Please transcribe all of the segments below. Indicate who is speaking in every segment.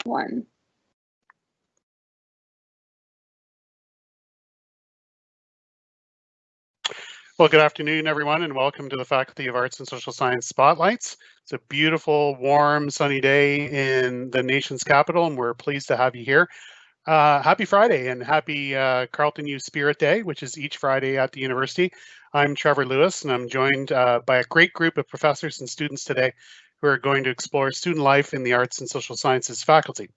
Speaker 1: 1.
Speaker 2: Well, good afternoon, everyone, and welcome to the Faculty of Arts and Social Science Spotlights. It's a beautiful, warm, sunny day in the nation's capital, and we're pleased to have you here. Happy Friday and happy Carleton Youth Spirit Day, which is each Friday at the university. I'm Trevor Lewis, and I'm joined by a great group of professors and students today who are going to explore student life in the Arts and Social Sciences faculty.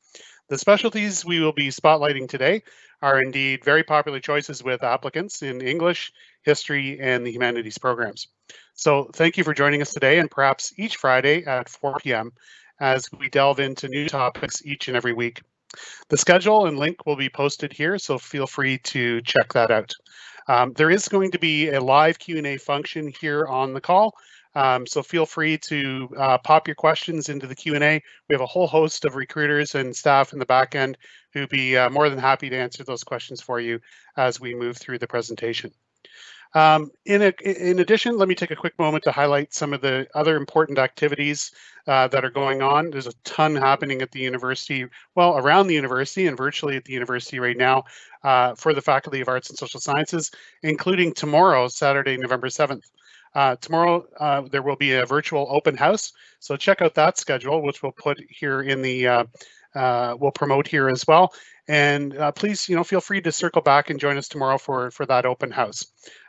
Speaker 2: The specialties we will be spotlighting today are indeed very popular choices with applicants in English, history, and the humanities programs. So thank you for joining us today, and perhaps each Friday at 4 p.m. as we delve into new topics each and every week. The schedule and link will be posted here, so feel free to check that out. There is going to be a live Q&A function here on the call, so feel free to pop your questions into the Q&A. We have a whole host of recruiters and staff in the back end who'd be more than happy to answer those questions for you as we move through the presentation. In addition, let me take a quick moment to highlight some of the other important activities that are going on. There's a ton happening at the university, well, around the university and virtually at the university right now for the Faculty of Arts and Social Sciences, including tomorrow, Saturday, November 7th. Tomorrow, there will be a virtual open house, so check out that schedule, which we'll put here in the, we'll promote here as well. And please, feel free to circle back and join us tomorrow for that open house.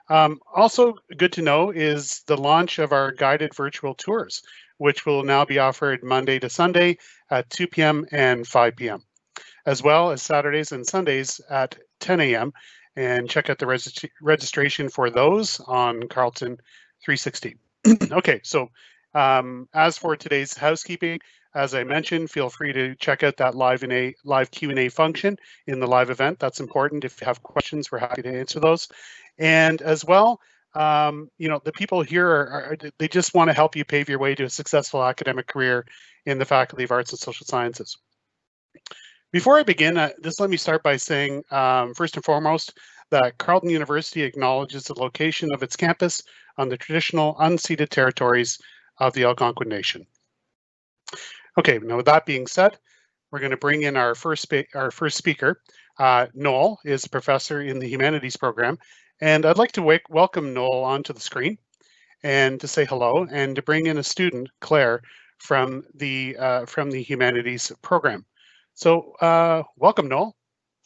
Speaker 2: Also good to know is the launch of our guided virtual tours, which will now be offered Monday to Sunday at 2 p.m. and 5 p.m., as well as Saturdays and Sundays at 10 a.m. And check out the registration for those on Carleton 360. Okay, so as for today's housekeeping, as I mentioned, feel free to check out that live Q&A function in the live event. That's important. If you have questions, we're happy to answer those. And as well, the people here they just want to help you pave your way to a successful academic career in the Faculty of Arts and Social Sciences. Before I begin, just let me start by saying, first and foremost, that Carleton University acknowledges the location of its campus on the traditional unceded territories of the Algonquin Nation. Okay, now with that being said, we're going to bring in our first speaker. Noel is a professor in the Humanities program, and I'd like to welcome Noel onto the screen and to say hello, and to bring in a student, Claire, from the Humanities program. So welcome, Noel.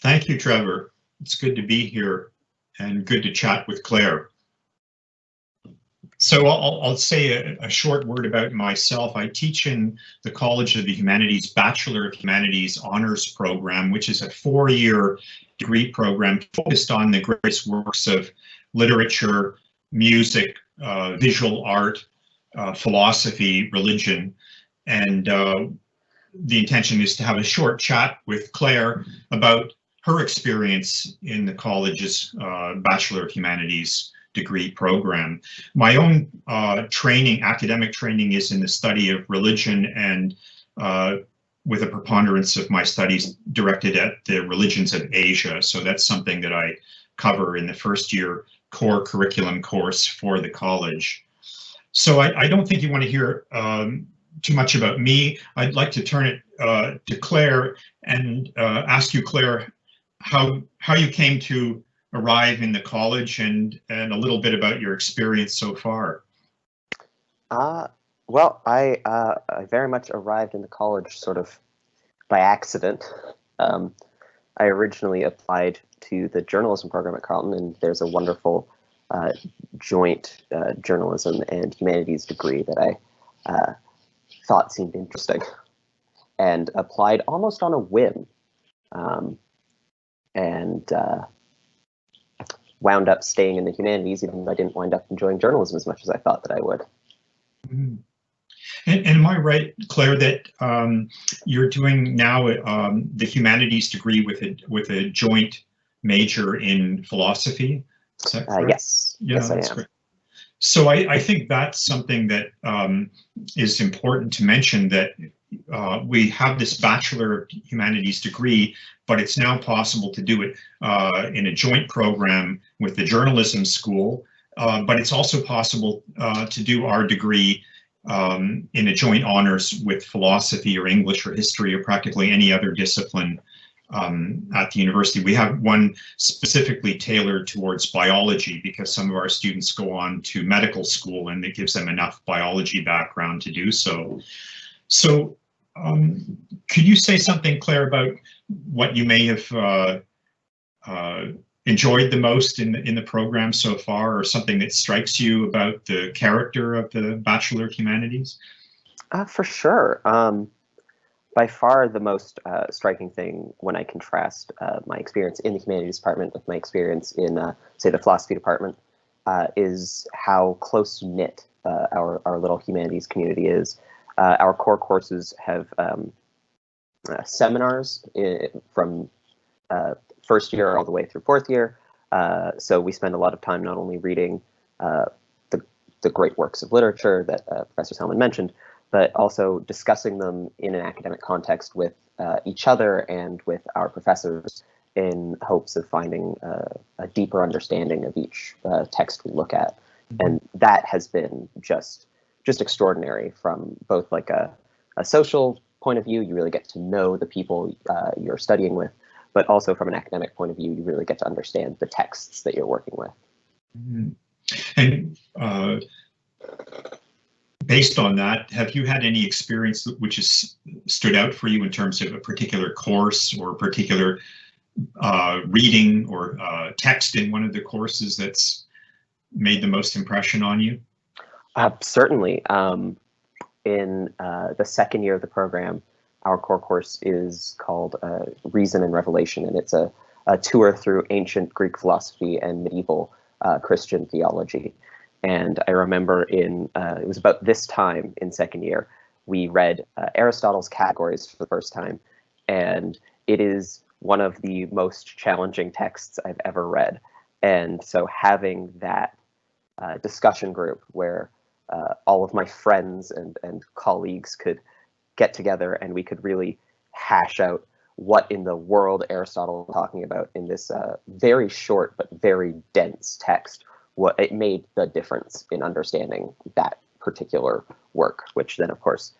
Speaker 3: Thank you, Trevor. It's good to be here and good to chat with Claire. So I'll say a short word about myself. I teach in the College of the Humanities Bachelor of Humanities Honors Program, which is a 4-year degree program focused on the greatest works of literature, music, visual art, philosophy, religion. And the intention is to have a short chat with Claire about her experience in the college's Bachelor of Humanities degree program. My own academic training is in the study of religion, and with a preponderance of my studies directed at the religions of Asia. So that's something that I cover in the first year core curriculum course for the college. So I don't think you want to hear too much about me. I'd like to turn it to Claire and ask you, Claire, how you came to arrive in the college and a little bit about your experience so far.
Speaker 4: Well, I very much arrived in the college sort of by accident. I originally applied to the journalism program at Carleton, and there's a wonderful joint journalism and humanities degree that I thought seemed interesting and applied almost on a whim. And wound up staying in the humanities, even though I didn't wind up enjoying journalism as much as I thought that I would.
Speaker 3: Mm-hmm. And am I right, Claire, that you're doing now the humanities degree with a joint major in philosophy? Is that correct?
Speaker 4: Yes.
Speaker 3: Yeah,
Speaker 4: yes,
Speaker 3: that's
Speaker 4: I am.
Speaker 3: great. So I think that's something that is important to mention, that we have this Bachelor of Humanities degree, but it's now possible to do it in a joint program with the journalism school, but it's also possible to do our degree in a joint honors with philosophy or English or history or practically any other discipline at the university. We have one specifically tailored towards biology because some of our students go on to medical school and it gives them enough biology background to do so. So could you say something, Claire, about what you may have enjoyed the most in the program so far, or something that strikes you about the character of the Bachelor of Humanities?
Speaker 4: For sure. By far the most striking thing when I contrast my experience in the Humanities department with my experience in, say, the philosophy department, is how close-knit our little humanities community is. Our core courses have seminars from first year all the way through fourth year. So we spend a lot of time not only reading the great works of literature that Professor Salmon mentioned, but also discussing them in an academic context with each other and with our professors in hopes of finding a deeper understanding of each text we look at. And that has been just extraordinary from both like a social point of view. You really get to know the people you're studying with, but also from an academic point of view, you really get to understand the texts that you're working with.
Speaker 3: And based on that, have you had any experience which has stood out for you in terms of a particular course or a particular reading or text in one of the courses that's made the most impression on you?
Speaker 4: Certainly. In the second year of the program, our core course is called Reason and Revelation, and it's a tour through ancient Greek philosophy and medieval Christian theology. And I remember it was about this time in second year, we read Aristotle's Categories for the first time, and it is one of the most challenging texts I've ever read. And so having that discussion group where all of my friends and colleagues could get together and we could really hash out what in the world Aristotle was talking about in this very short but very dense text, what it made the difference in understanding that particular work, which then of course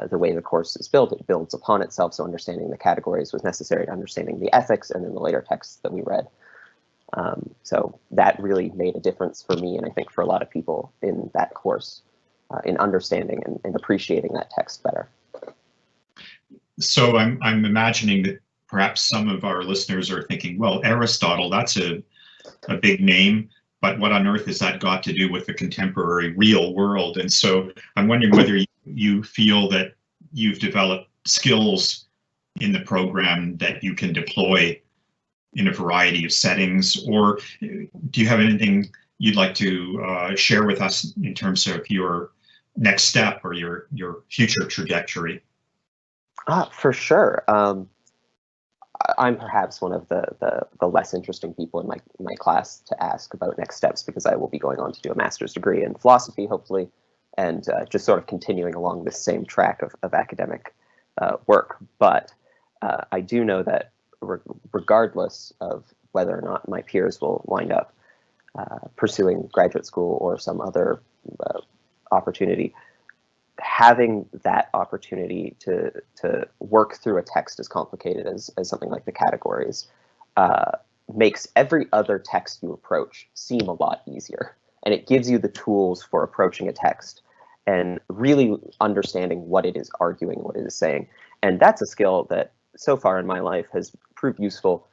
Speaker 4: the way the course is built, it builds upon itself. So understanding the categories was necessary to understanding the ethics and then the later texts that we read. So that really made a difference for me, and I think for a lot of people in that course, in understanding and appreciating that text better.
Speaker 3: So I'm imagining that perhaps some of our listeners are thinking, well, Aristotle, that's a big name, but what on earth has that got to do with the contemporary real world? And so I'm wondering whether you feel that you've developed skills in the program that you can deploy in a variety of settings, or do you have anything you'd like to share with us in terms of your next step or your future trajectory?
Speaker 4: For sure. I'm perhaps one of the less interesting people in my class to ask about next steps, because I will be going on to do a master's degree in philosophy, hopefully, and just sort of continuing along this same track of academic work. But I do know that regardless of whether or not my peers will wind up pursuing graduate school or some other opportunity, having that opportunity to work through a text as complicated as something like the categories makes every other text you approach seem a lot easier. And it gives you the tools for approaching a text and really understanding what it is arguing, what it is saying. And that's a skill that so far in my life has proved useful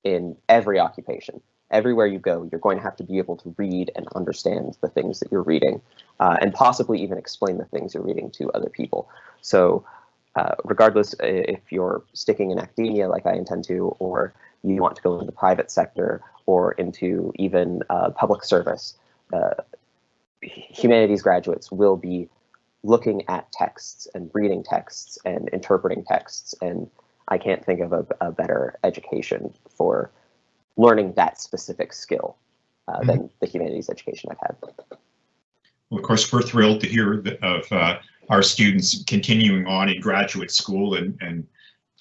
Speaker 4: in every occupation. Everywhere you go, you're going to have to be able to read and understand the things that you're reading, and possibly even explain the things you're reading to other people. So regardless if you're sticking in academia like I intend to, or you want to go into the private sector or into even public service, humanities graduates will be looking at texts and reading texts and interpreting texts, and I can't think of a better education for learning that specific skill than the humanities education I've had.
Speaker 3: Well, of course, we're thrilled to hear of our students continuing on in graduate school and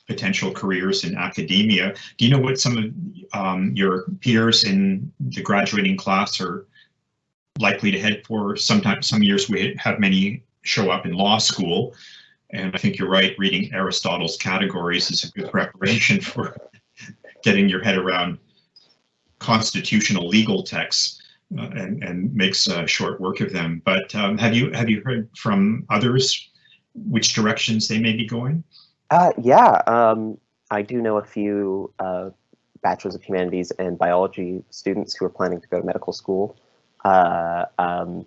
Speaker 3: potential careers in academia. Do you know what some of your peers in the graduating class are likely to head for? Sometimes, some years we have many show up in law school. And I think you're right, reading Aristotle's categories is a good preparation for getting your head around constitutional legal texts and makes short work of them. But have you heard from others which directions they may be going?
Speaker 4: I do know a few Bachelor's of Humanities and Biology students who are planning to go to medical school. A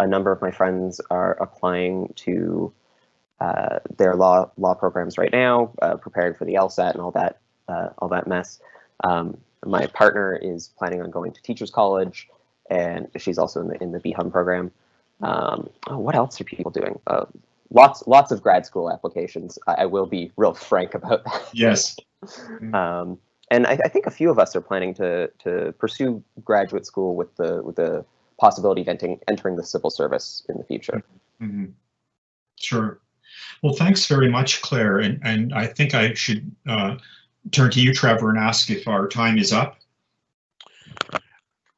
Speaker 4: number of my friends are applying to their law programs right now, preparing for the LSAT and all that mess. My partner is planning on going to teachers college, and she's also in the BHUM program. What else are people doing? Lots of grad school applications. I will be real frank about that.
Speaker 3: Yes.
Speaker 4: And I think a few of us are planning to pursue graduate school with the possibility of entering the civil service in the future.
Speaker 3: Mm-hmm. Sure. Well, thanks very much, Claire. And I think I should turn to you, Trevor, and ask if our time is up.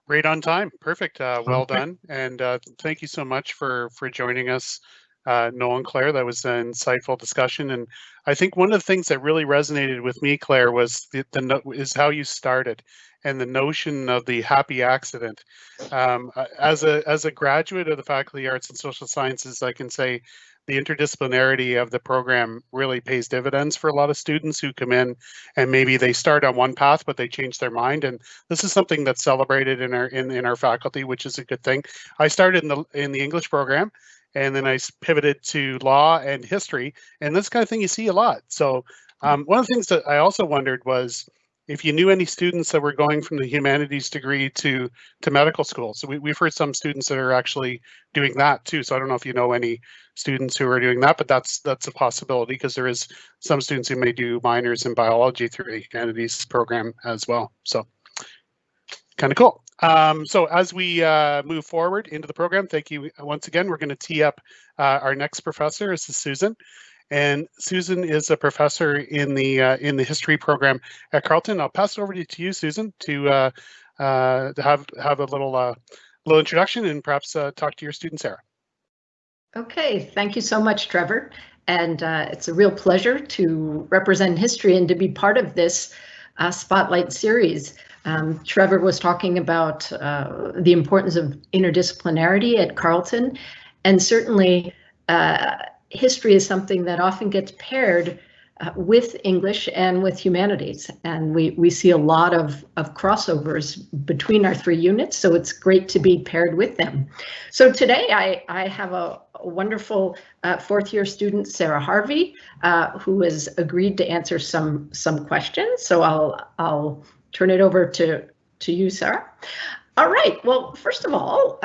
Speaker 2: Right on time. Perfect. Well done. And thank you so much for joining us, Noel and Claire. That was an insightful discussion. And I think one of the things that really resonated with me, Claire, was is how you started and the notion of the happy accident. As a graduate of the Faculty of Arts and Social Sciences, I can say the interdisciplinarity of the program really pays dividends for a lot of students who come in and maybe they start on one path, but they change their mind. And this is something that's celebrated in our faculty, which is a good thing. I started in the English program, and then I pivoted to law and history, and this kind of thing you see a lot. So one of the things that I also wondered was if you knew any students that were going from the humanities degree to medical school. So we've heard some students that are actually doing that too. So I don't know if you know any students who are doing that, but that's a possibility because there is some students who may do minors in biology through the humanities program as well. So kind of cool. So as we move forward into the program, thank you once again. We're going to tee up our next professor. This is Susan. And Susan is a professor in the history program at Carleton. I'll pass it over to you, Susan, to have a little introduction and perhaps talk to your student, Sarah.
Speaker 1: Okay, thank you so much, Trevor. And it's a real pleasure to represent history and to be part of this Spotlight series. Trevor was talking about the importance of interdisciplinarity at Carleton, and certainly history is something that often gets paired with English and with humanities, and we see a lot of crossovers between our three units, so it's great to be paired with them. So today I have a wonderful fourth year student, Sarah Harvey, who has agreed to answer some questions. So I'll turn it over to you, Sarah. All right, well, first of all,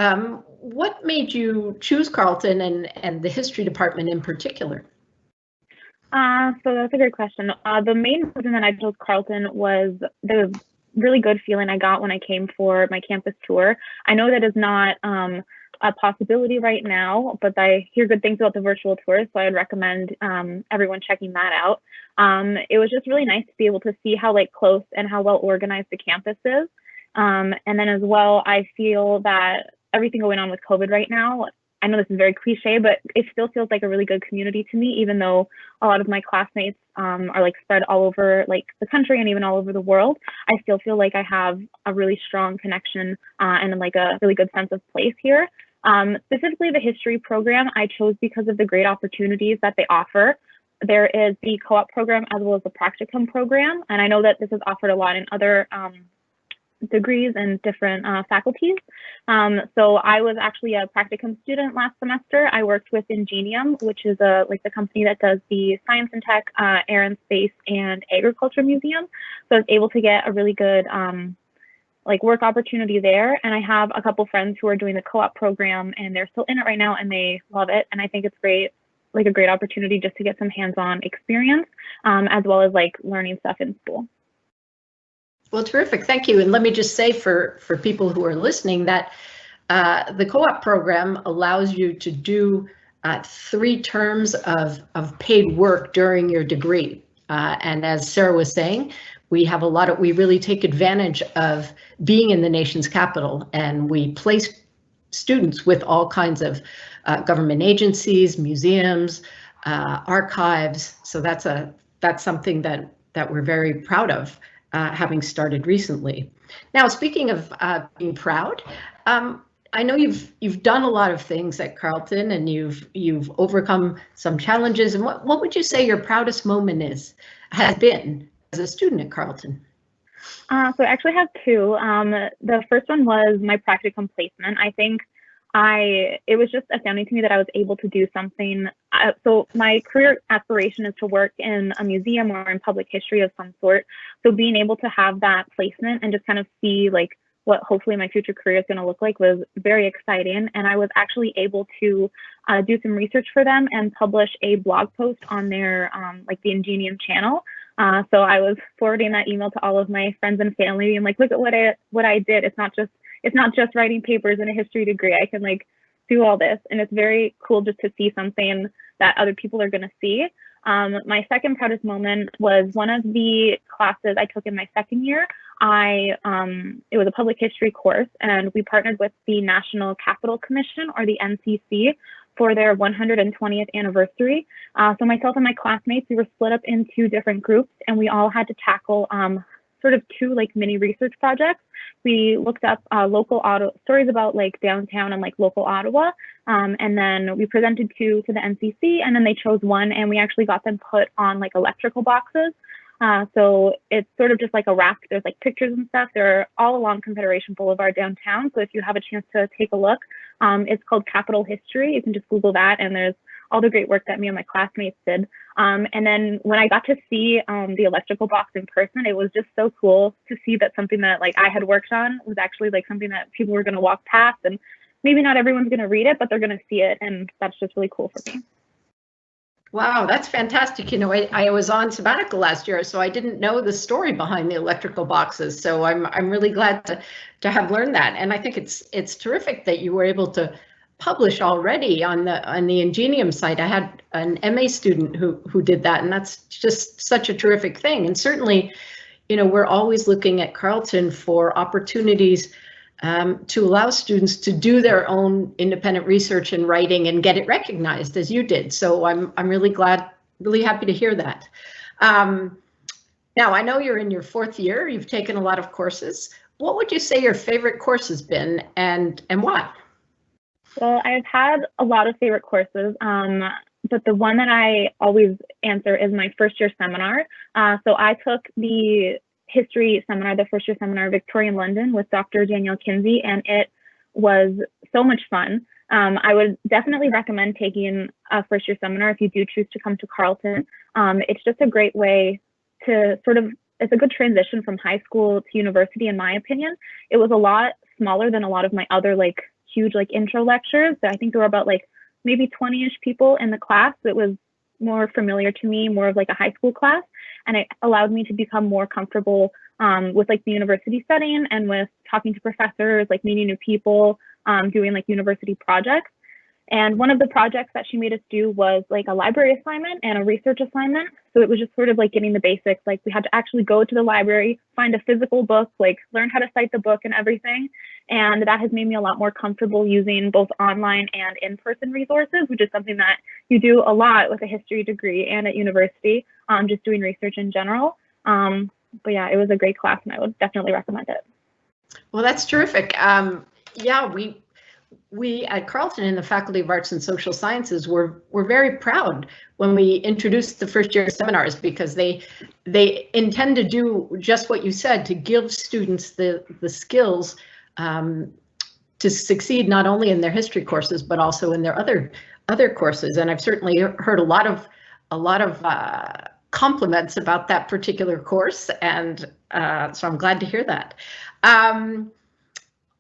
Speaker 1: what made you choose Carleton and the history department in particular?
Speaker 5: So that's a great question. The main reason that I chose Carleton was the really good feeling I got when I came for my campus tour. I know that is not a possibility right now, but I hear good things about the virtual tours, so I would recommend everyone checking that out. It was just really nice to be able to see how close and how well organized the campus is. And then as well, I feel that everything going on with COVID right now, I know this is very cliche, but it still feels like a really good community to me, even though a lot of my classmates are spread all over the country and even all over the world. I still feel like I have a really strong connection and a really good sense of place here. Specifically the history program I chose because of the great opportunities that they offer. There is the CoOp program as well as the practicum program, and I know that this is offered a lot in other degrees and different faculties. So I was actually a practicum student last semester. I worked with Ingenium, which is the company that does the science and tech, air and space, and agriculture museum. So I was able to get a really good work opportunity there. And I have a couple friends who are doing the CoOp program, and they're still in it right now, and they love it. And I think it's great, a great opportunity just to get some hands-on experience, as well as learning stuff in school.
Speaker 1: Well, terrific. Thank you. And let me just say for people who are listening that the CoOp program allows you to do 3 terms of paid work during your degree. And as Sarah was saying, we really take advantage of being in the nation's capital, and we place students with all kinds of government agencies, museums, archives. So that's something that we're very proud of, having started recently. Now, speaking of being proud, I know you've done a lot of things at Carleton, and you've overcome some challenges. And what would you say your proudest moment has been as a student at Carleton?
Speaker 5: So I actually have two. The first one was my practicum placement. I think it was just astounding to me that I was able to do something. So my career aspiration is to work in a museum or in public history of some sort. So being able to have that placement and just kind of see like what hopefully my future career is going to look like was very exciting. And I was actually able to do some research for them and publish a blog post on their like the Ingenium channel. So I was forwarding that email to all of my friends and family and like, look at what I did. It's not just writing papers in a history degree. I can like do all this, and it's very cool just to see something that other people are going to see. My second proudest moment was one of the classes I took in my second year. It was a public history course, and we partnered with the National Capital Commission, or the NCC, for their 120th anniversary. So myself and my classmates, we were split up into different groups, and we all had to tackle sort of two like mini research projects. We looked up local stories about like downtown and like local Ottawa, and then we presented two to the NCC, and then they chose one, and we actually got them put on like electrical boxes. So it's sort of just like a rack. There's like pictures and stuff. They're all along Confederation Boulevard downtown. So if you have a chance to take a look, it's called Capital History. You can just Google that, and there's all the great work that me and my classmates did. And then when I got to see the electrical box in person, it was just so cool to see that something that like I had worked on was actually like something that people were going to walk past, and maybe not everyone's going to read it, but they're going to see it. And that's just really cool for me.
Speaker 1: Wow, that's fantastic. You know, I was on sabbatical last year, so I didn't know the story behind the electrical boxes. So I'm really glad to have learned that. And I think it's terrific that you were able to publish already on the Ingenium site. I had an MA student who did that, and that's just such a terrific thing. And certainly, you know, we're always looking at Carleton for opportunities to allow students to do their own independent research and writing and get it recognized, as you did. So I'm really happy to hear that. Now, I know you're in your fourth year. You've taken a lot of courses. What would you say your favorite course has been, and why?
Speaker 5: Well, I've had a lot of favorite courses, but the one that I always answer is my first year seminar. So I took the history seminar, the first year seminar, Victorian London, with Dr. Danielle Kinsey, and it was so much fun. I would definitely recommend taking a first year seminar if you do choose to come to Carleton. It's just a great way to it's a good transition from high school to university, in my opinion. It was a lot smaller than a lot of my other like huge like intro lectures. So I think there were about like maybe 20-ish people in the class. It was more familiar to me, more of like a high school class. And it allowed me to become more comfortable with like the university setting and with talking to professors, like meeting new people, doing like university projects. And one of the projects that she made us do was like a library assignment and a research assignment. So it was just sort of like getting the basics. Like we had to actually go to the library, find a physical book, like learn how to cite the book and everything. And that has made me a lot more comfortable using both online and in-person resources, which is something that you do a lot with a history degree and at university, just doing research in general. But yeah, it was a great class, and I would definitely recommend it.
Speaker 1: Well, that's terrific. Yeah, we at Carleton in the Faculty of Arts and Social Sciences were very proud when we introduced the first year seminars, because they intend to do just what you said, to give students the skills to succeed not only in their history courses but also in their other courses. And I've certainly heard a lot of compliments about that particular course, and so I'm glad to hear that.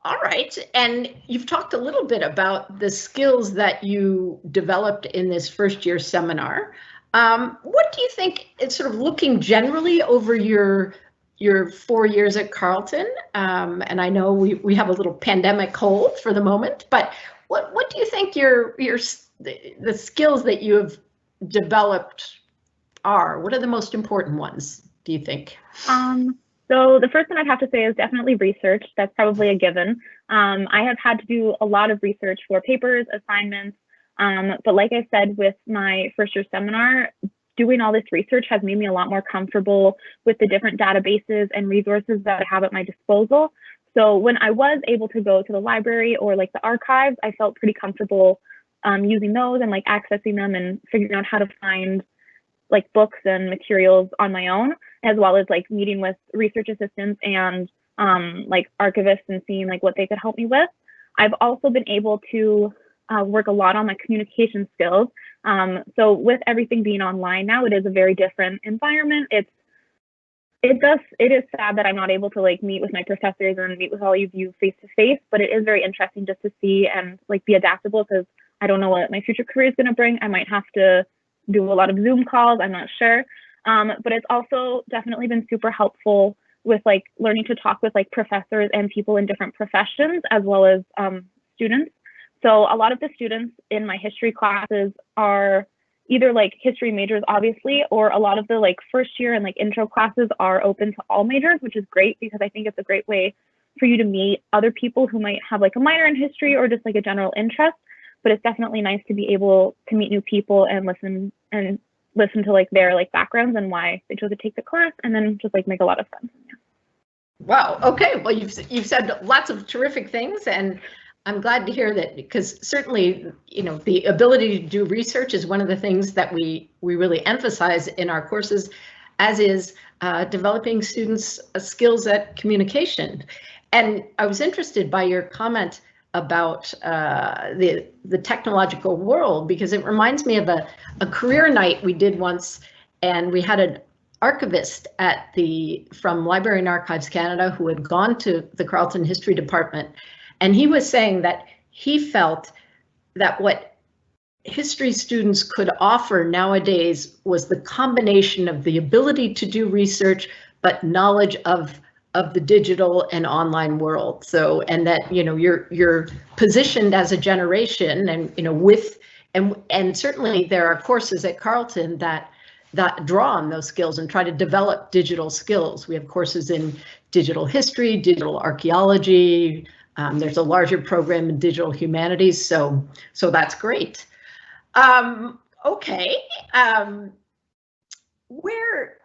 Speaker 1: All right, and you've talked a little bit about the skills that you developed in this first year seminar. What do you think, it's sort of looking generally over your 4 years at Carleton, and I know we have a little pandemic hold for the moment, but what do you think the skills that you have developed are? What are the most important ones, do you think?
Speaker 5: So the first one I'd have to say is definitely research. That's probably a given. I have had to do a lot of research for papers, assignments, But like I said, with my first year seminar, doing all this research has made me a lot more comfortable with the different databases and resources that I have at my disposal. So when I was able to go to the library or like the archives, I felt pretty comfortable using those and like accessing them and figuring out how to find like books and materials on my own, as well as like meeting with research assistants and like archivists and seeing like what they could help me with. I've also been able to work a lot on my communication skills. So with everything being online now, it is a very different environment. It is sad that I'm not able to like meet with my professors and meet with all of you face to face, but it is very interesting just to see and like be adaptable, because I don't know what my future career is going to bring. I might have to do a lot of Zoom calls. I'm not sure. But it's also definitely been super helpful with like learning to talk with like professors and people in different professions, as well as students. So a lot of the students in my history classes are either like history majors, obviously, or a lot of the like first year and like intro classes are open to all majors, which is great because I think it's a great way for you to meet other people who might have like a minor in history or just like a general interest. But it's definitely nice to be able to meet new people and listen to like their like backgrounds and why they chose to take the class, and then just like make a lot of sense.
Speaker 1: Wow. Okay. Well, you've said lots of terrific things, and I'm glad to hear that, because certainly, you know, the ability to do research is one of the things that we really emphasize in our courses, as is developing students' skills at communication. And I was interested by your comment about the technological world, because it reminds me of a career night we did once, and we had an archivist from Library and Archives Canada who had gone to the Carleton History Department. And he was saying that he felt that what history students could offer nowadays was the combination of the ability to do research, but knowledge of the digital and online world. So, and that, you know, you're positioned as a generation, and, you know, and certainly there are courses at Carleton that draw on those skills and try to develop digital skills. We have courses in digital history, digital archaeology. There's a larger program in digital humanities, so that's great. Okay, where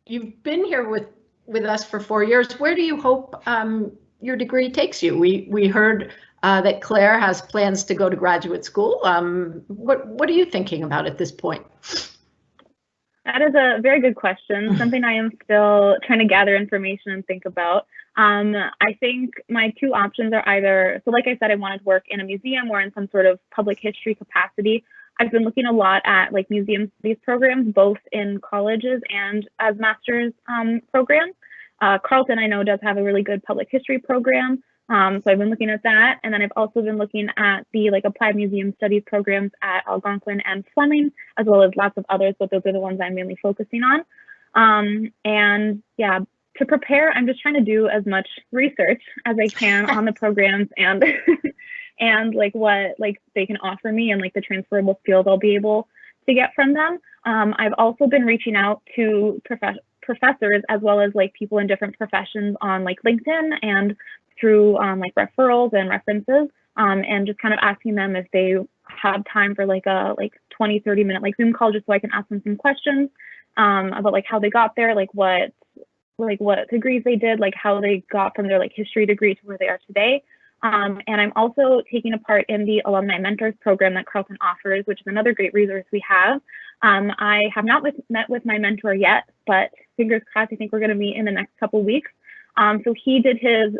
Speaker 1: you've been here with us for 4 years, where do you hope your degree takes you? We heard that Clare has plans to go to graduate school. What are you thinking about at this point?
Speaker 5: That is a very good question, something I am still trying to gather information and think about. I think my two options are either, so like I said, I wanted to work in a museum or in some sort of public history capacity. I've been looking a lot at like museum studies programs, both in colleges and as master's programs. Carleton, I know, does have a really good public history program. So I've been looking at that. And then I've also been looking at the like applied museum studies programs at Algonquin and Fleming, as well as lots of others, but those are the ones I'm mainly focusing on. And yeah, to prepare, I'm just trying to do as much research as I can on the programs and and like what like they can offer me and like the transferable skills I'll be able to get from them. I've also been reaching out to professors as well as like people in different professions on like LinkedIn and through like referrals and references, and just kind of asking them if they have time for like a 20-30 minute like Zoom call, just so I can ask them some questions about like how they got there, like what degrees they did, like how they got from their like history degree to where they are today. And I'm also taking a part in the Alumni Mentors program that Carleton offers, which is another great resource we have. I have not met with my mentor yet, but fingers crossed, I think we're going to meet in the next couple weeks. So he did his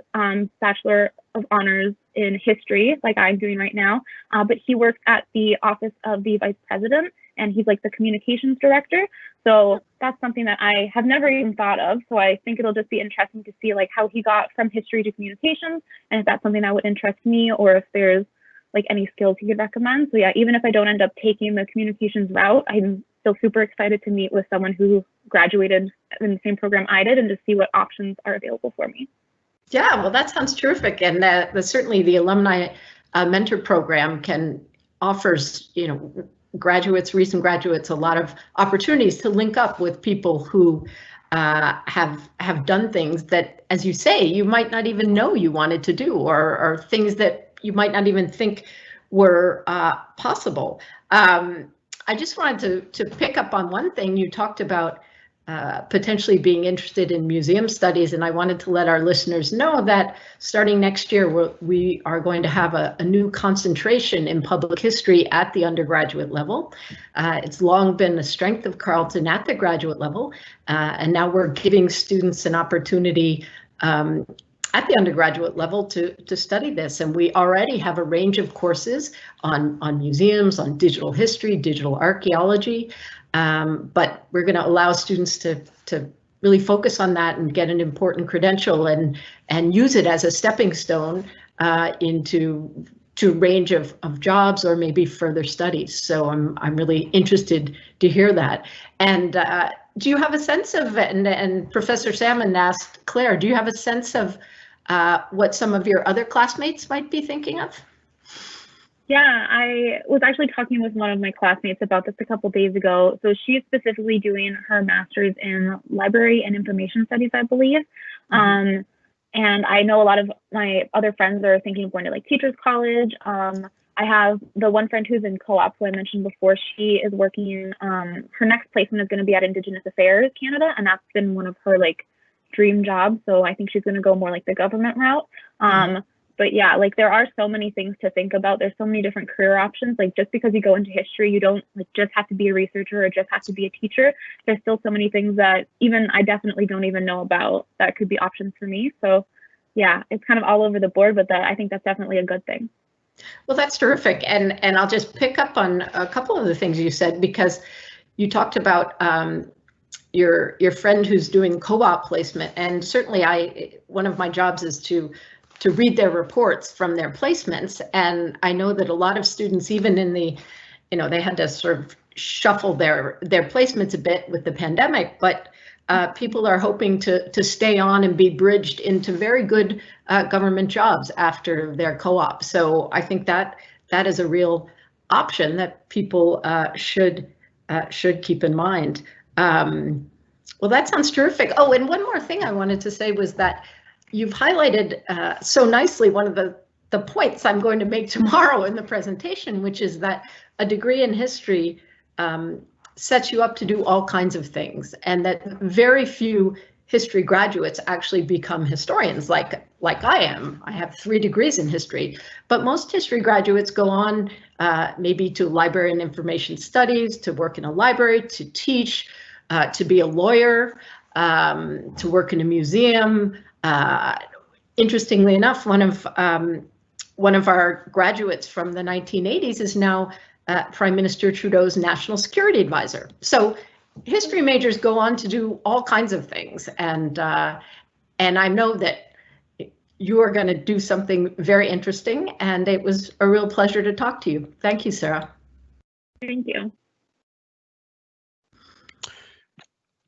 Speaker 5: Bachelor of Honors in History, like I'm doing right now, but he works at the Office of the Vice President, and he's like the communications director. So that's something that I have never even thought of. So I think it'll just be interesting to see like how he got from history to communications, and if that's something that would interest me, or if there's like any skills he could recommend. So yeah, even if I don't end up taking the communications route, I'm still super excited to meet with someone who graduated in the same program I did and to see what options are available for me. Yeah, well, that sounds terrific. And certainly the Alumni Mentor Program offers, you know, recent graduates, a lot of opportunities to link up with people who have done things that, as you say, you might not even know you wanted to do, or things that you might not even think
Speaker 1: were possible. I just wanted to pick up on one thing. You talked about potentially being interested in museum studies, and I wanted to let our listeners know that starting next year, we are going to have a new concentration in public history at the undergraduate level. It's long been a strength of Carleton at the graduate level, and now we're giving students an opportunity at the undergraduate level to study this. And we already have a range of courses on museums, on digital history, digital archaeology, but we're going to allow students to really focus on that and get an important credential and use it as a stepping stone into a range of jobs or maybe further studies. So I'm really interested to hear that. And do you have a sense of, and Professor Salmon asked Claire, do you have a sense of what some of your other classmates might be thinking of?
Speaker 5: Yeah, I was actually talking with one of my classmates about this a couple days ago. So she's specifically doing her master's in library and information studies, I believe. And I know a lot of my other friends are thinking of going to like teachers college. I have the one friend who's in CoOp, who I mentioned before. She is working, her next placement is going to be at Indigenous Affairs Canada, and that's been one of her like dream jobs. So I think she's going to go more like the government route. But yeah, like there are so many things to think about. There's so many different career options. Like just because you go into history, you don't like just have to be a researcher or just have to be a teacher. There's still so many things that even I definitely don't even know about that could be options for me. So yeah, it's kind of all over the board, but I think that's definitely a good thing.
Speaker 1: Well, that's terrific. And I'll just pick up on a couple of the things you said, because you talked about your friend who's doing co-op placement. And certainly one of my jobs is to read their reports from their placements. And I know that a lot of students, even in the, they had to sort of shuffle their placements a bit with the pandemic, but people are hoping to stay on and be bridged into very good government jobs after their co-op. So I think that is a real option that people should keep in mind. Well, that sounds terrific. Oh, and one more thing I wanted to say was that you've highlighted so nicely one of the points I'm going to make tomorrow in the presentation, which is that a degree in history sets you up to do all kinds of things, and that very few history graduates actually become historians like I am. I have 3 degrees in history, but most history graduates go on maybe to library and information studies, to work in a library, to teach, to be a lawyer, to work in a museum. Interestingly enough, one of our graduates from the 1980s is now Prime Minister Trudeau's national security advisor. So history majors go on to do all kinds of things, and I know that you are going to do something very interesting, and it was a real pleasure to talk to you. Thank you, Sarah.
Speaker 5: Thank you.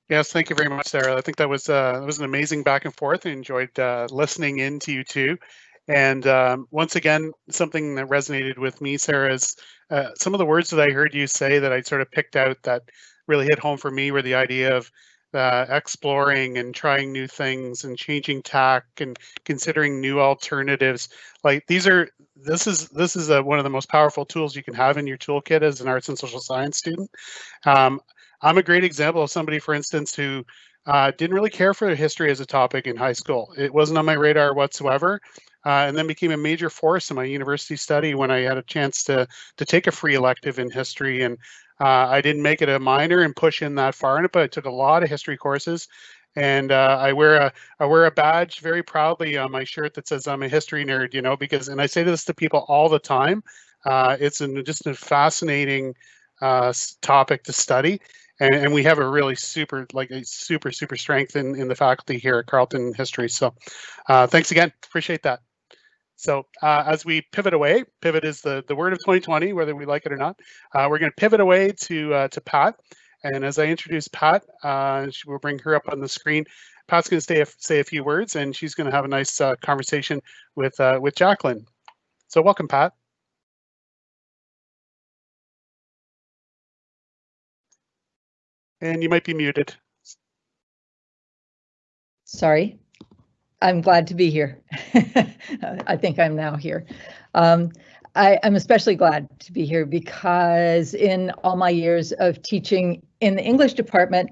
Speaker 2: Yes, thank you very much, Sarah. I think that was an amazing back and forth. I enjoyed listening in to you too. And once again, something that resonated with me, Sarah, is some of the words that I heard you say that I sort of picked out that really hit home for me were the idea of exploring and trying new things and changing tack and considering new alternatives. Like this is one of the most powerful tools you can have in your toolkit as an arts and social science student. I'm a great example of somebody, for instance, who didn't really care for history as a topic in high school. It wasn't on my radar whatsoever, and then became a major force in my university study when I had a chance to take a free elective in history. And I didn't make it a minor and push in that far in it, but I took a lot of history courses. And I wear a badge very proudly on my shirt that says I'm a history nerd, because, and I say this to people all the time, it's just a fascinating topic to study. And we have a really super strength in the faculty here at Carleton History. So thanks again, appreciate that. So as we pivot away, pivot is the word of 2020, whether we like it or not. We're going to pivot away to Pat. And as I introduce Pat, we'll bring her up on the screen. Pat's going to say a few words, and she's going to have a nice conversation with Jacqueline. So welcome, Pat. And you might be muted.
Speaker 6: Sorry, I'm glad to be here. I think I'm now here. I'm especially glad to be here because in all my years of teaching in the English department,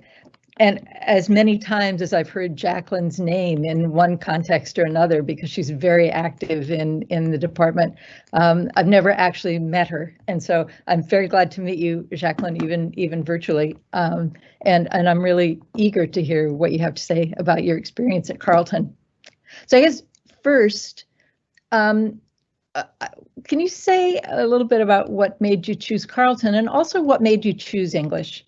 Speaker 6: and as many times as I've heard Jacqueline's name in one context or another, because she's very active in the department, I've never actually met her. And so I'm very glad to meet you, Jacqueline, even virtually. And I'm really eager to hear what you have to say about your experience at Carleton. So I guess first, can you say a little bit about what made you choose Carleton and also what made you choose English?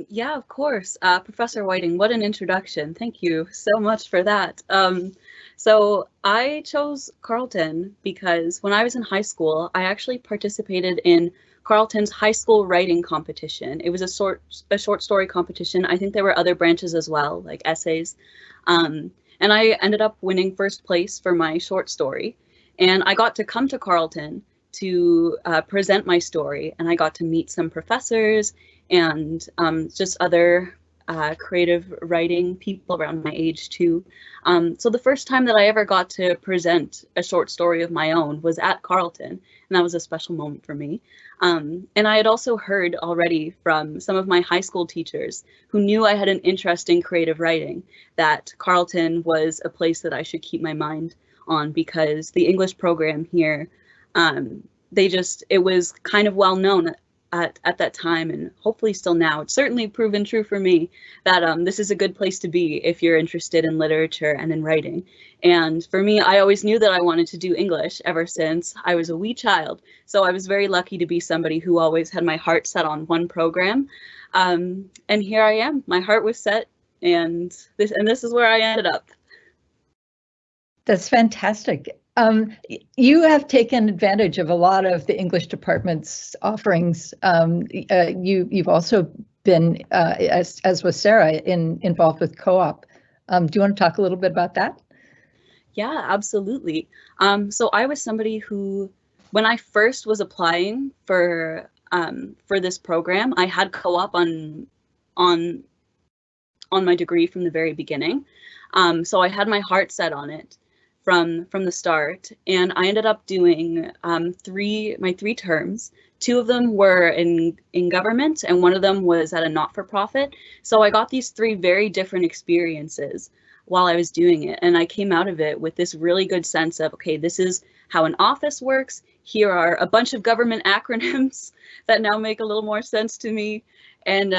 Speaker 7: Yeah, of course. Professor Whiting, what an introduction. Thank you so much for that. So I chose Carleton because when I was in high school, I actually participated in Carleton's high school writing competition. It was a short story competition. I think there were other branches as well, like essays. And I ended up winning first place for my short story. And I got to come to Carleton to present my story, and I got to meet some professors and just other creative writing people around my age too. So the first time that I ever got to present a short story of my own was at Carleton, and that was a special moment for me. And I had also heard already from some of my high school teachers who knew I had an interest in creative writing that Carleton was a place that I should keep my mind on, because the English program here, it was kind of well known at that time, and hopefully still now. It's certainly proven true for me that this is a good place to be if you're interested in literature and in writing. And for me, I always knew that I wanted to do English ever since I was a wee child. So I was very lucky to be somebody who always had my heart set on one program. And here I am. My heart was set, and this is where I ended up.
Speaker 6: That's fantastic. You have taken advantage of a lot of the English department's offerings. You've also been, as was Sarah, involved with CoOp. Do you want to talk a little bit about that?
Speaker 7: Yeah, absolutely. So I was somebody who, when I first was applying for this program, I had CoOp on my degree from the very beginning. So I had my heart set on it from the start, and I ended up doing my three terms. Two of them were in government, and one of them was at a not-for-profit. So I got these three very different experiences while I was doing it, and I came out of it with this really good sense of, okay, this is how an office works. Here are a bunch of government acronyms that now make a little more sense to me, and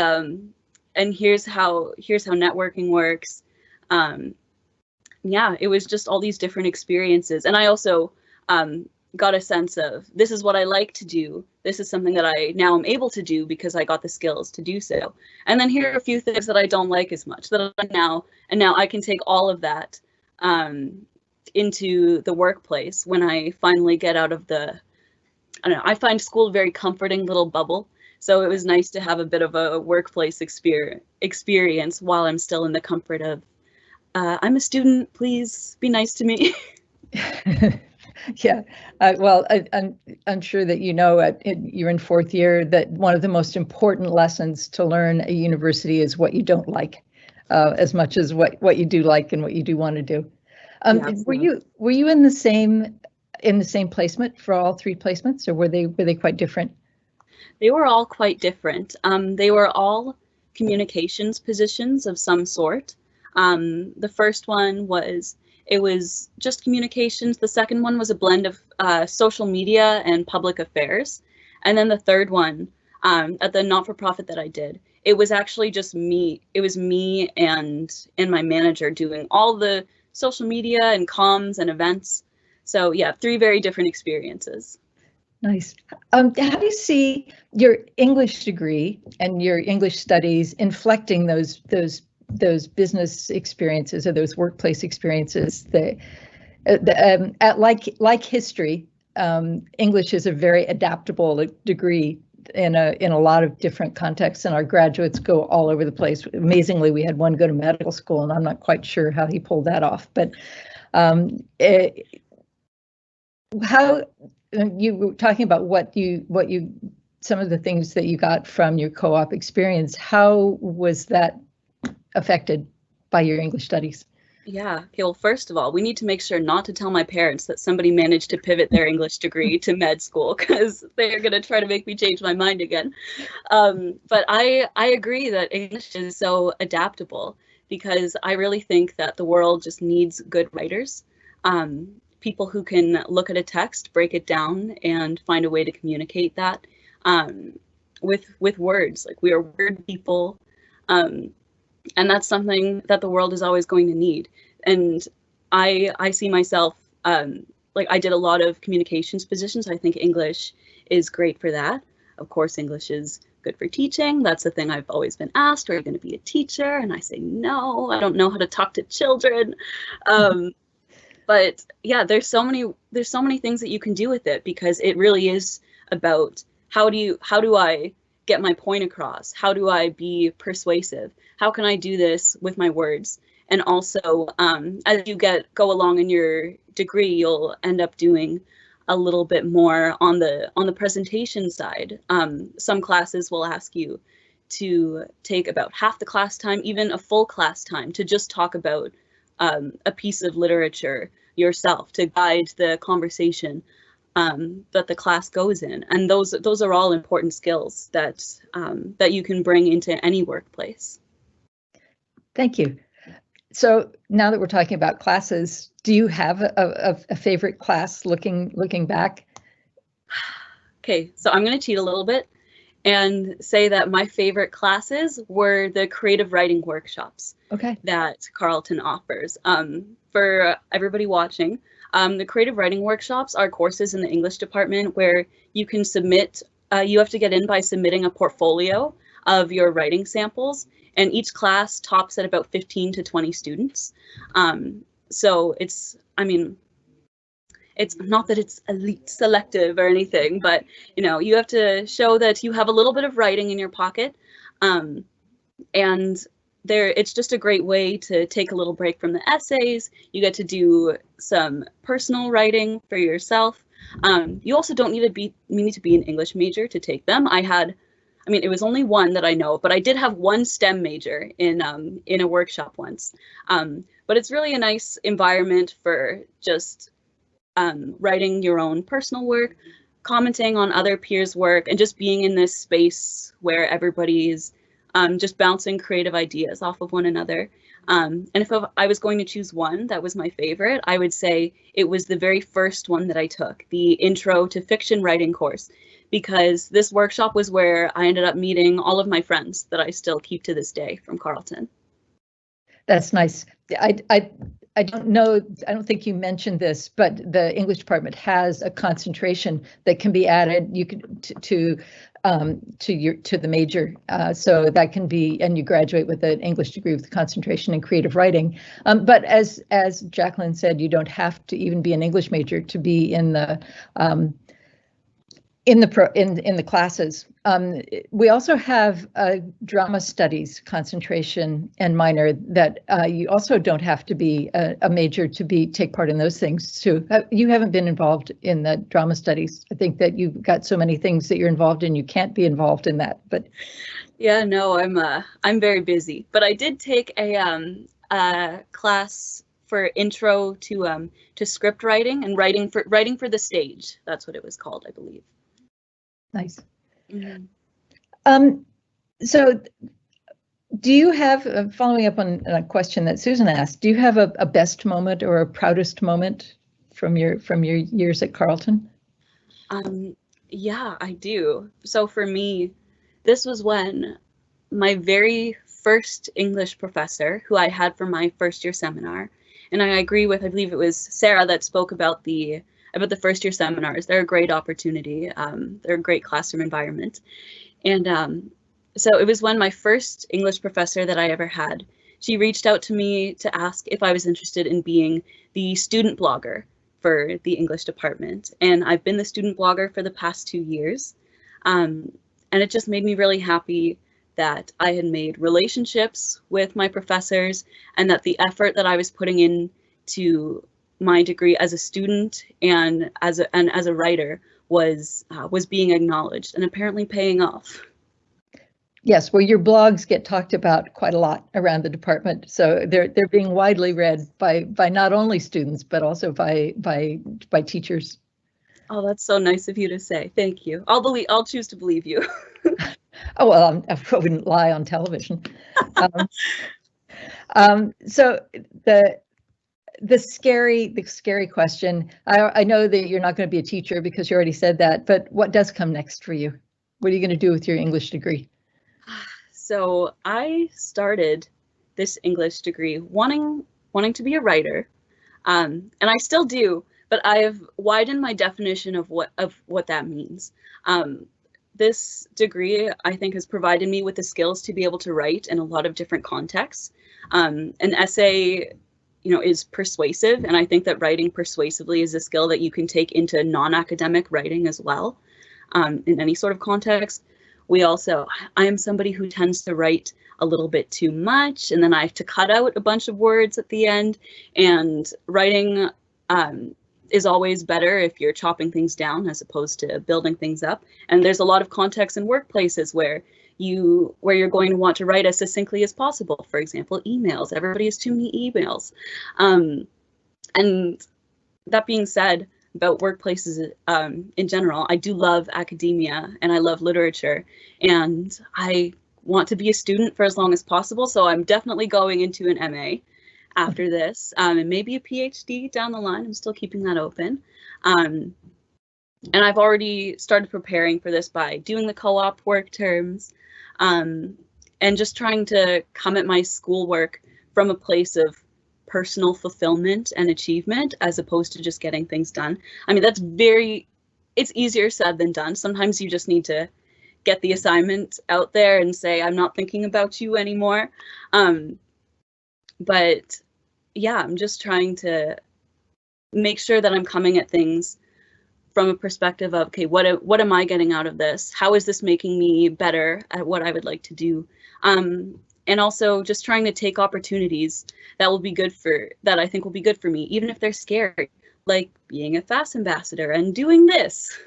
Speaker 7: here's how networking works. Yeah, it was just all these different experiences. And I also got a sense of, this is what I like to do. This is something that I now am able to do because I got the skills to do so. And then here are a few things that I don't like as much that now I can take all of that into the workplace when I finally get out of I find school a very comforting little bubble. So it was nice to have a bit of a workplace experience while I'm still in the comfort of, I'm a student, please be nice to me.
Speaker 6: Yeah, well, I'm sure that you're in fourth year, that one of the most important lessons to learn at university is what you don't like, as much as what you do like and what you do want to do.
Speaker 7: Yeah,
Speaker 6: were you in the same placement for all three placements, or were they quite different?
Speaker 7: They were all quite different. They were all communications positions of some sort. The first one was just communications. The second one was a blend of social media and public affairs. And then the third one, at the not-for-profit that I did, it was actually just me. It was me and my manager doing all the social media and comms and events. So yeah, three very different experiences.
Speaker 6: Nice. How do you see your English degree and your English studies inflecting those business experiences or those workplace experiences? Like history, English is a very adaptable degree in a lot of different contexts, and our graduates go all over the place. Amazingly, we had one go to medical school, and I'm not quite sure how he pulled that off. But how you were talking about some of the things that you got from your co-op experience. How was that affected by your English studies?
Speaker 7: Yeah, okay, well, first of all, we need to make sure not to tell my parents that somebody managed to pivot their English degree to med school, because they're going to try to make me change my mind again. But I agree that English is so adaptable, because I really think that the world just needs good writers, people who can look at a text, break it down, and find a way to communicate that with words. Like, we are word people. And that's something that the world is always going to need. And I see myself, like, I did a lot of communications positions. I think English is great for that. Of course, English is good for teaching. That's the thing I've always been asked. Are you going to be a teacher? And I say, no, I don't know how to talk to children. But yeah, there's so many things that you can do with it, because it really is about how do I get my point across? How do I be persuasive? How can I do this with my words? And also, as you go along in your degree, you'll end up doing a little bit more on the presentation side. Some classes will ask you to take about half the class time, even a full class time, to just talk about a piece of literature yourself, to guide the conversation that the class goes in. And those are all important skills that you can bring into any workplace.
Speaker 6: Thank you. So now that we're talking about classes, do you have a favorite class looking back?
Speaker 7: Okay, so I'm going to cheat a little bit and say that my favorite classes were the creative writing workshops that Carleton offers. For everybody watching, the creative writing workshops are courses in the English department where you can submit, you have to get in by submitting a portfolio of your writing samples, and each class tops at about 15 to 20 students. So it's not that it's elite selective or anything, but you have to show that you have a little bit of writing in your pocket. And it's just a great way to take a little break from the essays. You get to do some personal writing for yourself. You also don't need to be an English major to take them. It was only one that I know, but I did have one STEM major in a workshop once. But it's really a nice environment for just writing your own personal work, commenting on other peers' work, and just being in this space where everybody's just bouncing creative ideas off of one another. And if I was going to choose one that was my favorite, I would say it was the very first one that I took, the Intro to Fiction Writing course, because this workshop was where I ended up meeting all of my friends that I still keep to this day from Carleton.
Speaker 6: That's nice. I don't know, I don't think you mentioned this, but the English department has a concentration that can be added. You can to the major, so that can be, and you graduate with an English degree with concentration in creative writing. But as Jacqueline said, you don't have to even be an English major to be in the classes. We also have a drama studies concentration and minor that you also don't have to be a major to take part in those things too. You haven't been involved in the drama studies. I think that you've got so many things that you're involved in, you can't be involved in that. But
Speaker 7: yeah, no, I'm very busy. But I did take a class for intro to script writing and writing for the stage. That's what it was called, I believe.
Speaker 6: Nice.
Speaker 7: Mm-hmm.
Speaker 6: So do you have, following up on a question that Susan asked, do you have a best moment or a proudest moment from your years at Carleton?
Speaker 7: Yeah, I do. So for me, this was when my very first English professor, who I had for my first year seminar, and I agree with, I believe it was Sarah that spoke about the first year seminars. They're a great opportunity. They're a great classroom environment. And so it was when my first English professor that I ever had, she reached out to me to ask if I was interested in being the student blogger for the English department. And I've been the student blogger for the past 2 years. And it just made me really happy that I had made relationships with my professors, and that the effort that I was putting into my degree as a student and as a writer was being acknowledged and apparently paying off.
Speaker 6: Yes, well, your blogs get talked about quite a lot around the department, so they're being widely read by not only students but also by teachers.
Speaker 7: Oh, that's so nice of you to say. Thank you. I'll choose to believe you.
Speaker 6: Oh well, I wouldn't lie on television. So the scary question. I know that you're not going to be a teacher because you already said that, but what does come next for you? What are you going to do with your English degree?
Speaker 7: So I started this English degree wanting to be a writer, and I still do, but I've widened my definition of what that means. This degree, I think, has provided me with the skills to be able to write in a lot of different contexts. An essay, is persuasive, and I think that writing persuasively is a skill that you can take into non-academic writing as well, in any sort of context. I am somebody who tends to write a little bit too much, and then I have to cut out a bunch of words at the end, and writing is always better if you're chopping things down as opposed to building things up. And there's a lot of contexts in workplaces where you're going to want to write as succinctly as possible. For example, emails. Everybody has too many emails. And that being said, about workplaces in general, I do love academia and I love literature, and I want to be a student for as long as possible. So I'm definitely going into an MA after this, and maybe a PhD down the line. I'm still keeping that open. And I've already started preparing for this by doing the co-op work terms, and just trying to come at my schoolwork from a place of personal fulfillment and achievement as opposed to just getting things done. I mean, it's easier said than done. Sometimes you just need to get the assignment out there and say, I'm not thinking about you anymore. But yeah, I'm just trying to make sure that I'm coming at things from a perspective of, okay, what am I getting out of this? How is this making me better at what I would like to do? And also just trying to take opportunities that I think will be good for me, even if they're scary, like being a FAST ambassador and doing this.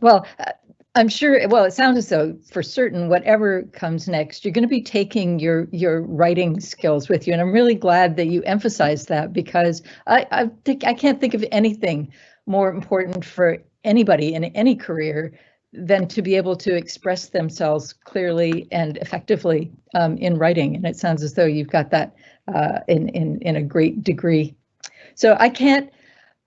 Speaker 6: Well, I'm sure, well, it sounds as though for certain, whatever comes next, you're going to be taking your writing skills with you. And I'm really glad that you emphasized that, because I can't think of anything more important for anybody in any career than to be able to express themselves clearly and effectively in writing. And it sounds as though you've got that in a great degree. So I can't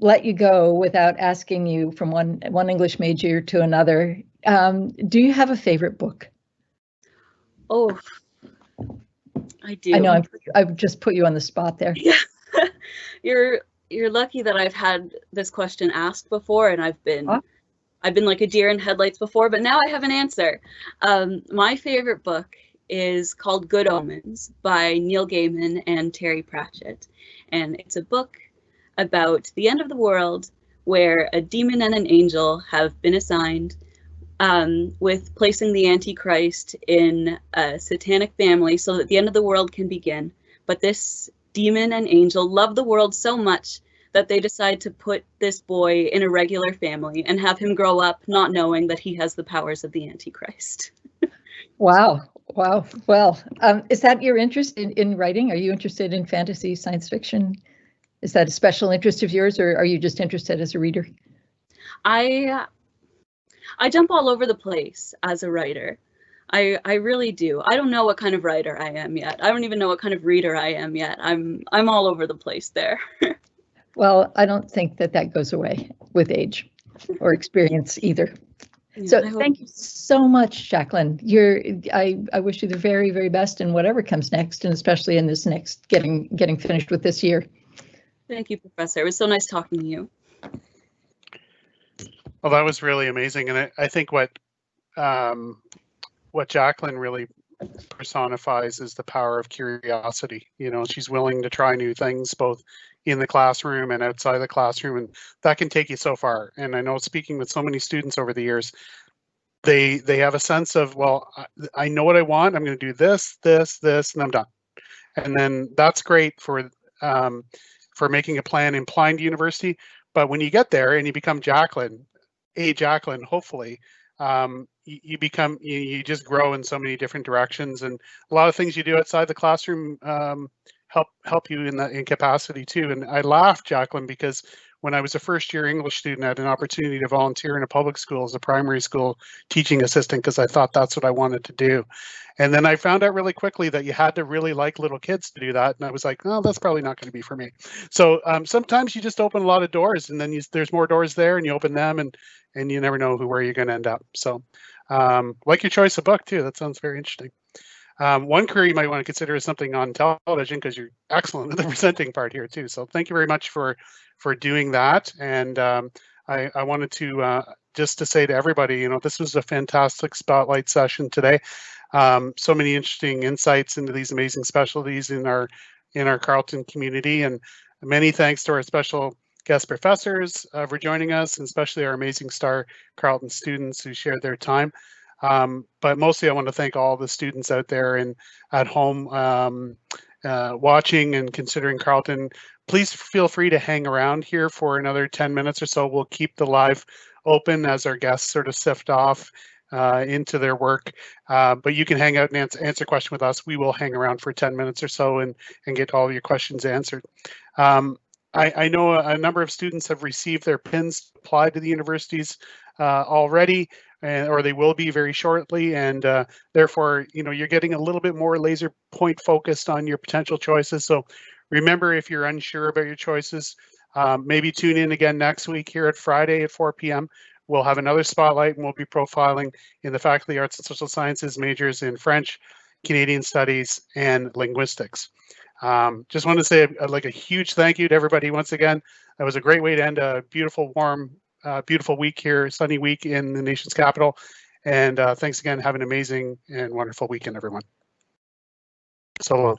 Speaker 6: let you go without asking you from one English major to another. Do you have a favorite book?
Speaker 7: Oh, I do.
Speaker 6: I know I've just put you on the spot there.
Speaker 7: Yeah. You're lucky that I've had this question asked before, and I've been like a deer in headlights before, but now I have an answer. My favorite book is called Good Omens by Neil Gaiman and Terry Pratchett. And it's a book about the end of the world where a demon and an angel have been assigned with placing the Antichrist in a satanic family so that the end of the world can begin. But this demon and angel love the world so much that they decide to put this boy in a regular family and have him grow up not knowing that he has the powers of the Antichrist.
Speaker 6: Wow. Well, is that your interest in writing? Are you interested in fantasy, science fiction? Is that a special interest of yours, or are you just interested as a reader?
Speaker 7: I jump all over the place as a writer. I really do. I don't know what kind of writer I am yet. I don't even know what kind of reader I am yet. I'm all over the place there.
Speaker 6: Well, I don't think that goes away with age or experience either. Yeah, so thank you so much, Jacqueline. I wish you the very, very best in whatever comes next, and especially in this next getting finished with this year.
Speaker 7: Thank you, Professor. It was so nice talking to you.
Speaker 2: Well, that was really amazing, and I think what Jacqueline really personifies is the power of curiosity. She's willing to try new things, both in the classroom and outside the classroom, and that can take you so far. And I know, speaking with so many students over the years, they have a sense of, well, I know what I want. I'm going to do this, and I'm done. And then that's great for making a plan and applying to university. But when you get there and you become Jacqueline, hopefully, you become, you just grow in so many different directions, and a lot of things you do outside the classroom help you in that capacity too. And I laughed, Jacqueline, because when I was a first-year English student, I had an opportunity to volunteer in a public school as a primary school teaching assistant because I thought that's what I wanted to do. And then I found out really quickly that you had to really like little kids to do that. And I was like, oh, that's probably not going to be for me. So sometimes you just open a lot of doors, and then there's more doors there, and you open them, and you never know where you're going to end up. So like your choice of book too. That sounds very interesting. One career you might want to consider is something on television, because you're excellent at the presenting part here too. So thank you very much for doing that. And I wanted to just to say to everybody, you know, this was a fantastic spotlight session today. So many interesting insights into these amazing specialties in our Carleton community, and many thanks to our special guest professors for joining us, and especially our amazing star Carleton students who shared their time. But mostly I want to thank all the students out there and at home watching and considering Carleton. Please feel free to hang around here for another 10 minutes or so. We'll keep the live open as our guests sort of sift off into their work. But you can hang out and answer a question with us. We will hang around for 10 minutes or so and get all of your questions answered. I know a number of students have received their pins applied to the universities already, or they will be very shortly, and therefore, you know, you're getting a little bit more laser point focused on your potential choices. So remember, if you're unsure about your choices, maybe tune in again next week here at Friday at 4 p.m. We'll have another spotlight, and we'll be profiling in the Faculty Arts and Social Sciences majors in French, Canadian Studies, and Linguistics. Just want to say like a huge thank you to everybody once again. That was a great way to end a beautiful, warm, beautiful week here, sunny week in the nation's capital. And thanks again. Have an amazing and wonderful weekend, everyone. So long.